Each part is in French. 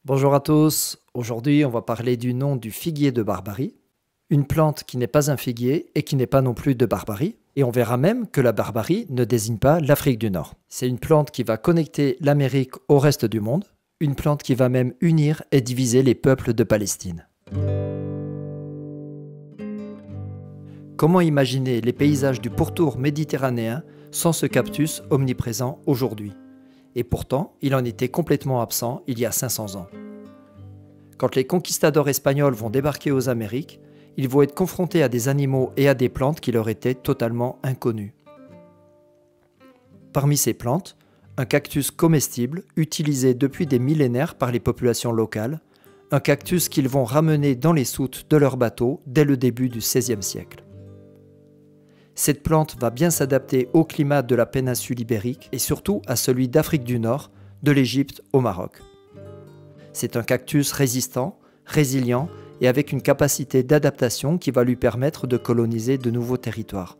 Bonjour à tous, aujourd'hui on va parler du nom du figuier de Barbarie, une plante qui n'est pas un figuier et qui n'est pas non plus de Barbarie, et on verra même que la Barbarie ne désigne pas l'Afrique du Nord. C'est une plante qui va connecter l'Amérique au reste du monde, une plante qui va même unir et diviser les peuples de Palestine. Comment imaginer les paysages du pourtour méditerranéen sans ce cactus omniprésent aujourd'hui? Et pourtant, il en était complètement absent il y a 500 ans. Quand les conquistadors espagnols vont débarquer aux Amériques, ils vont être confrontés à des animaux et à des plantes qui leur étaient totalement inconnus. Parmi ces plantes, un cactus comestible utilisé depuis des millénaires par les populations locales, un cactus qu'ils vont ramener dans les soutes de leurs bateaux dès le début du XVIe siècle. Cette plante va bien s'adapter au climat de la péninsule ibérique et surtout à celui d'Afrique du Nord, de l'Égypte au Maroc. C'est un cactus résistant, résilient et avec une capacité d'adaptation qui va lui permettre de coloniser de nouveaux territoires.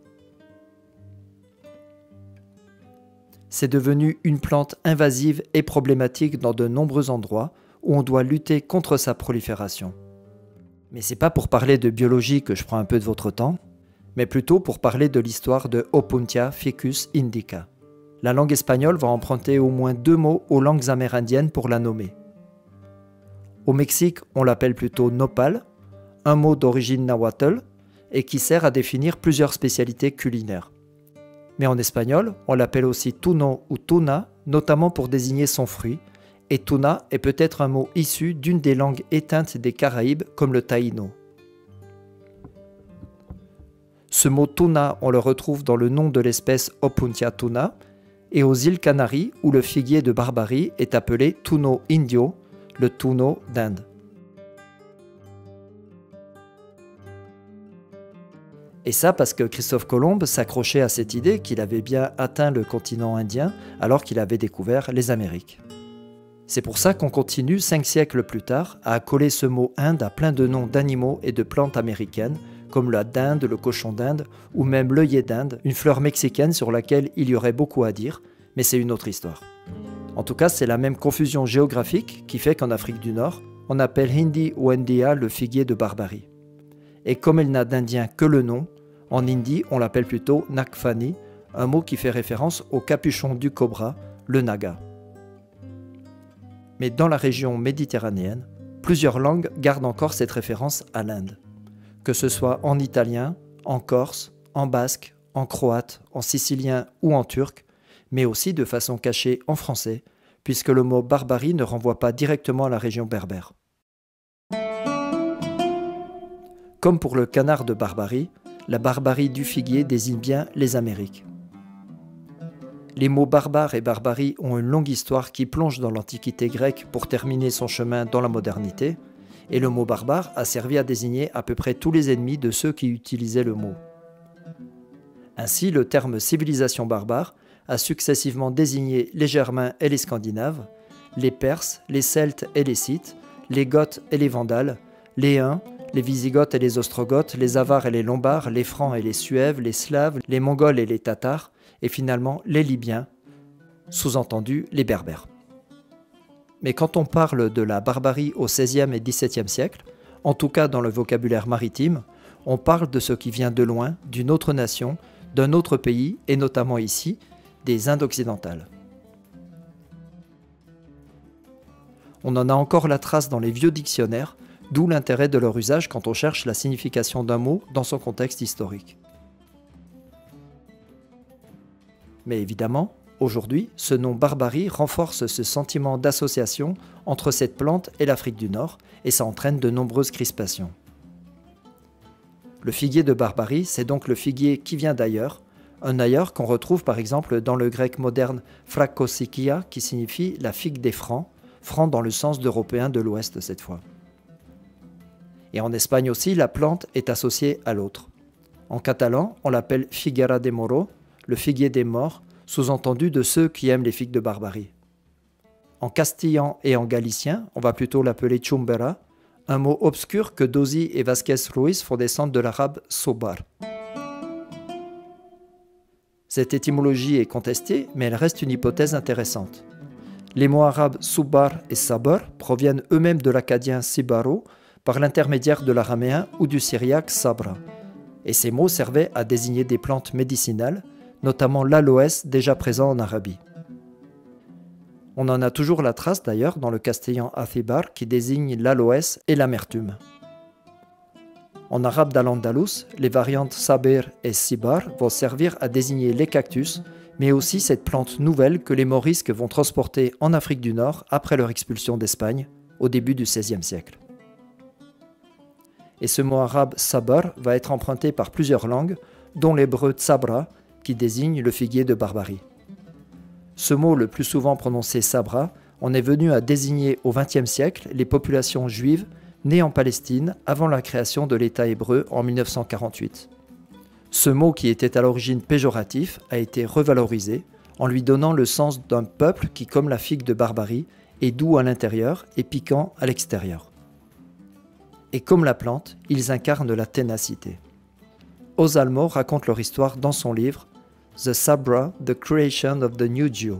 C'est devenu une plante invasive et problématique dans de nombreux endroits où on doit lutter contre sa prolifération. Mais c'est pas pour parler de biologie que je prends un peu de votre temps, mais plutôt pour parler de l'histoire de Opuntia ficus indica. La langue espagnole va emprunter au moins 2 mots aux langues amérindiennes pour la nommer. Au Mexique, on l'appelle plutôt nopal, un mot d'origine nahuatl, et qui sert à définir plusieurs spécialités culinaires. Mais en espagnol, on l'appelle aussi tuno ou tuna, notamment pour désigner son fruit, et tuna est peut-être un mot issu d'une des langues éteintes des Caraïbes comme le taïno. Ce mot tuna, on le retrouve dans le nom de l'espèce Opuntia tuna, et aux îles Canaries, où le figuier de Barbarie est appelé tuno indio, le tuno d'Inde. Et ça parce que Christophe Colomb s'accrochait à cette idée qu'il avait bien atteint le continent indien alors qu'il avait découvert les Amériques. C'est pour ça qu'on continue 5 siècles plus tard à accoler ce mot Inde à plein de noms d'animaux et de plantes américaines, comme la dinde, le cochon d'Inde ou même l'œillet d'Inde, une fleur mexicaine sur laquelle il y aurait beaucoup à dire, mais c'est une autre histoire. En tout cas, c'est la même confusion géographique qui fait qu'en Afrique du Nord, on appelle Hindi ou India le figuier de Barbarie. Et comme elle n'a d'indien que le nom, en hindi, on l'appelle plutôt Nagfani, un mot qui fait référence au capuchon du cobra, le naga. Mais dans la région méditerranéenne, plusieurs langues gardent encore cette référence à l'Inde. Que ce soit en italien, en corse, en basque, en croate, en sicilien ou en turc, mais aussi de façon cachée en français, puisque le mot barbarie ne renvoie pas directement à la région berbère. Comme pour le canard de Barbarie, la barbarie du figuier désigne bien les Amériques. Les mots barbare et barbarie ont une longue histoire qui plonge dans l'Antiquité grecque pour terminer son chemin dans la modernité, et le mot barbare a servi à désigner à peu près tous les ennemis de ceux qui utilisaient le mot. Ainsi, le terme civilisation barbare a successivement désigné les Germains et les Scandinaves, les Perses, les Celtes et les Scythes, les Goths et les Vandales, les Huns, les Wisigoths et les Ostrogoths, les Avars et les Lombards, les Francs et les Suèves, les Slaves, les Mongols et les Tatars, et finalement les Libyens, sous-entendu les Berbères. Mais quand on parle de la barbarie au XVIe et XVIIe siècle, en tout cas dans le vocabulaire maritime, on parle de ce qui vient de loin, d'une autre nation, d'un autre pays, et notamment ici, des Indes occidentales. On en a encore la trace dans les vieux dictionnaires, d'où l'intérêt de leur usage quand on cherche la signification d'un mot dans son contexte historique. Mais évidemment, aujourd'hui, ce nom barbarie renforce ce sentiment d'association entre cette plante et l'Afrique du Nord, et ça entraîne de nombreuses crispations. Le figuier de Barbarie, c'est donc le figuier qui vient d'ailleurs, un ailleurs qu'on retrouve par exemple dans le grec moderne phrakosikia, qui signifie la figue des Francs, Francs dans le sens d'Européens de l'Ouest cette fois. Et en Espagne aussi, la plante est associée à l'autre. En catalan, on l'appelle figuera de moro, le figuier des morts, sous-entendu de ceux qui aiment les figues de Barbarie. En castillan et en galicien, on va plutôt l'appeler chumbera, un mot obscur que Dozy et Vasquez Ruiz font descendre de l'arabe sobar. Cette étymologie est contestée, mais elle reste une hypothèse intéressante. Les mots arabes Subar et Sabar proviennent eux-mêmes de l'acadien Sibaro par l'intermédiaire de l'araméen ou du syriaque Sabra. Et ces mots servaient à désigner des plantes médicinales, notamment l'aloès déjà présent en Arabie. On en a toujours la trace d'ailleurs dans le castillan Athibar qui désigne l'aloès et l'amertume. En arabe d'Al-Andalus, les variantes Sabir et Sibar vont servir à désigner les cactus, mais aussi cette plante nouvelle que les Morisques vont transporter en Afrique du Nord après leur expulsion d'Espagne, au début du XVIe siècle. Et ce mot arabe Sabar va être emprunté par plusieurs langues, dont l'hébreu Tsabra, qui désigne le figuier de Barbarie. Ce mot le plus souvent prononcé Sabra, en est venu à désigner au XXe siècle les populations juives nées en Palestine avant la création de l'État hébreu en 1948. Ce mot qui était à l'origine péjoratif a été revalorisé en lui donnant le sens d'un peuple qui, comme la figue de Barbarie, est doux à l'intérieur et piquant à l'extérieur. Et comme la plante, ils incarnent la ténacité. Ozalmo raconte leur histoire dans son livre « The Sabra, the Creation of the New Jew ».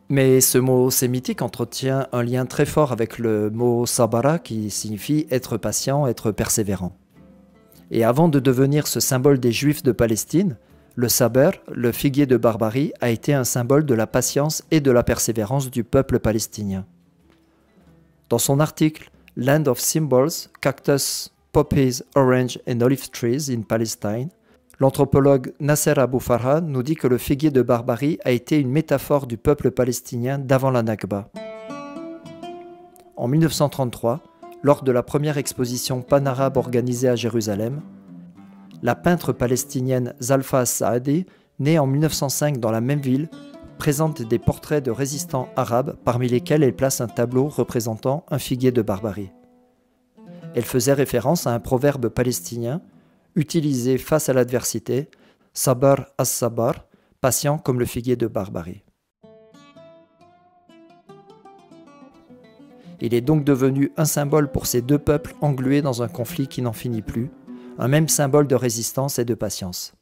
Mais ce mot sémitique entretient un lien très fort avec le mot « sabara » qui signifie « être patient, être persévérant ». Et avant de devenir ce symbole des Juifs de Palestine, le saber, le figuier de Barbarie, a été un symbole de la patience et de la persévérance du peuple palestinien. Dans son article « Land of Symbols, Cactus, Poppies, Orange and Olive Trees in Palestine », l'anthropologue Nasser Abou Farha nous dit que le figuier de Barbarie a été une métaphore du peuple palestinien d'avant la Nakba. En 1933, lors de la première exposition pan-arabe organisée à Jérusalem, la peintre palestinienne Zalfa Saadi, née en 1905 dans la même ville, présente des portraits de résistants arabes parmi lesquels elle place un tableau représentant un figuier de Barbarie. Elle faisait référence à un proverbe palestinien utilisé face à l'adversité, « Sabar as-sabar », patient comme le figuier de Barbarie. Il est donc devenu un symbole pour ces deux peuples englués dans un conflit qui n'en finit plus, un même symbole de résistance et de patience.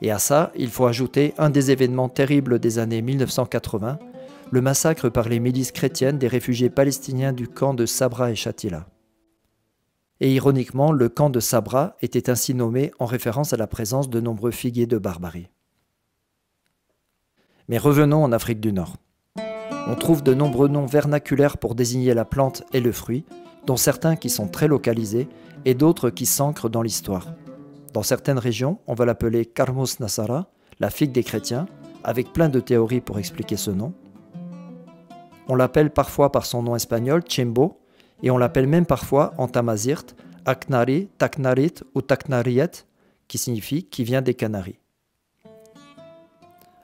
Et à ça, il faut ajouter un des événements terribles des années 1980, le massacre par les milices chrétiennes des réfugiés palestiniens du camp de Sabra et Shatila. Et ironiquement, le camp de Sabra était ainsi nommé en référence à la présence de nombreux figuiers de Barbarie. Mais revenons en Afrique du Nord. On trouve de nombreux noms vernaculaires pour désigner la plante et le fruit, dont certains qui sont très localisés et d'autres qui s'ancrent dans l'histoire. Dans certaines régions, on va l'appeler Karmus Nasara, la figue des chrétiens, avec plein de théories pour expliquer ce nom. On l'appelle parfois par son nom espagnol, Chembo, et on l'appelle même parfois en tamazirt, Aknari, Taknarit ou Taknariet, qui signifie « qui vient des Canaries ».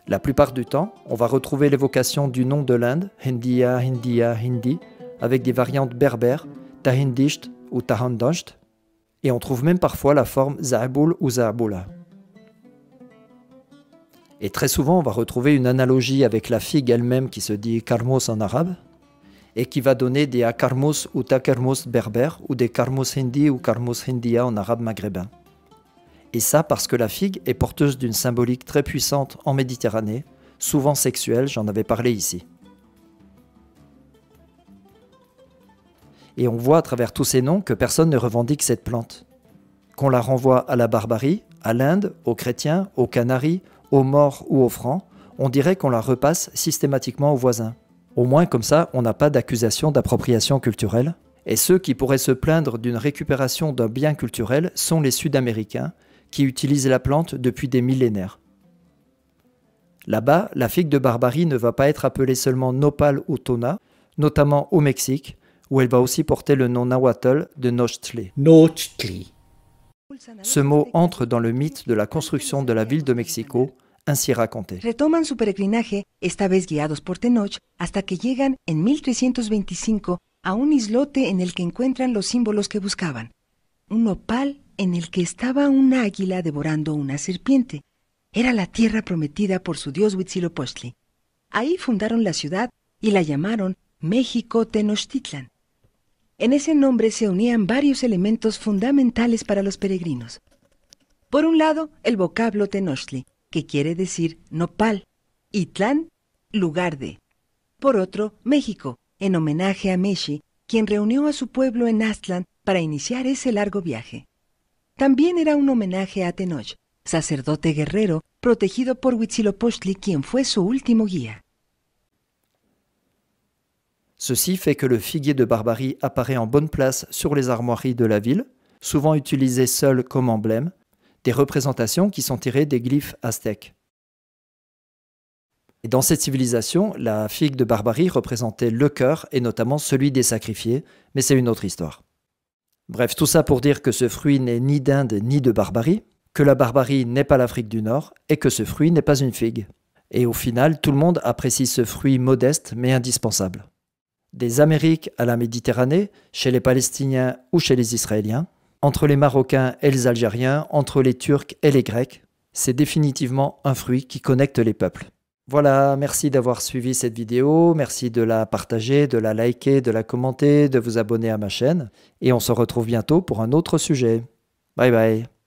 La plupart du temps, on va retrouver l'évocation du nom de l'Inde, Hindiya, Hindiya, Hindi, avec des variantes berbères, Tahindisht ou Tahandasht, et on trouve même parfois la forme Za'boul ou Za'boula. Et très souvent, on va retrouver une analogie avec la figue elle-même qui se dit Karmos en arabe, et qui va donner des Akarmos ou Takarmos berbères, ou des Karmos Hindi ou Karmos Hindiya en arabe maghrébin. Et ça parce que la figue est porteuse d'une symbolique très puissante en Méditerranée, souvent sexuelle, j'en avais parlé ici. Et on voit à travers tous ces noms que personne ne revendique cette plante. Qu'on la renvoie à la barbarie, à l'Inde, aux chrétiens, aux Canaries, aux morts ou aux francs, on dirait qu'on la repasse systématiquement aux voisins. Au moins comme ça, on n'a pas d'accusation d'appropriation culturelle. Et ceux qui pourraient se plaindre d'une récupération d'un bien culturel sont les Sud-Américains, qui utilisent la plante depuis des millénaires. Là-bas, la figue de Barbarie ne va pas être appelée seulement nopal ou tona, notamment au Mexique, où elle va aussi porter le nom nahuatl de Nochtli. Ce mot entre dans le mythe de la construction de la ville de Mexico, ainsi raconté. Retoman su peregrinaje, esta vez guiados por Tenoch, hasta que llegan en 1325 a un islote en el que encuentran los símbolos que buscaban. Un nopal en el que estaba una águila devorando una serpiente. Era la tierra prometida por su dios Huitzilopochtli. Ahí fundaron la ciudad y la llamaron México Tenochtitlan. En ese nombre se unían varios elementos fundamentales para los peregrinos. Por un lado, el vocablo Tenochtli, que quiere decir nopal, y tlán, lugar de. Por otro, México, en homenaje a Meshi, quien reunió a su pueblo en Aztlán para iniciar ese largo viaje. También era un homenaje a Tenoch, sacerdote guerrero protegido por Huitzilopochtli, quien fue su último guía. Ceci fait que le figuier de Barbarie apparaît en bonne place sur les armoiries de la ville, souvent utilisé seul comme emblème, des représentations qui sont tirées des glyphes aztèques. Et dans cette civilisation, la figue de Barbarie représentait le cœur et notamment celui des sacrifiés, mais c'est une autre histoire. Bref, tout ça pour dire que ce fruit n'est ni d'Inde ni de Barbarie, que la Barbarie n'est pas l'Afrique du Nord et que ce fruit n'est pas une figue. Et au final, tout le monde apprécie ce fruit modeste mais indispensable. Des Amériques à la Méditerranée, chez les Palestiniens ou chez les Israéliens, entre les Marocains et les Algériens, entre les Turcs et les Grecs, c'est définitivement un fruit qui connecte les peuples. Voilà, merci d'avoir suivi cette vidéo, merci de la partager, de la liker, de la commenter, de vous abonner à ma chaîne, et on se retrouve bientôt pour un autre sujet. Bye bye.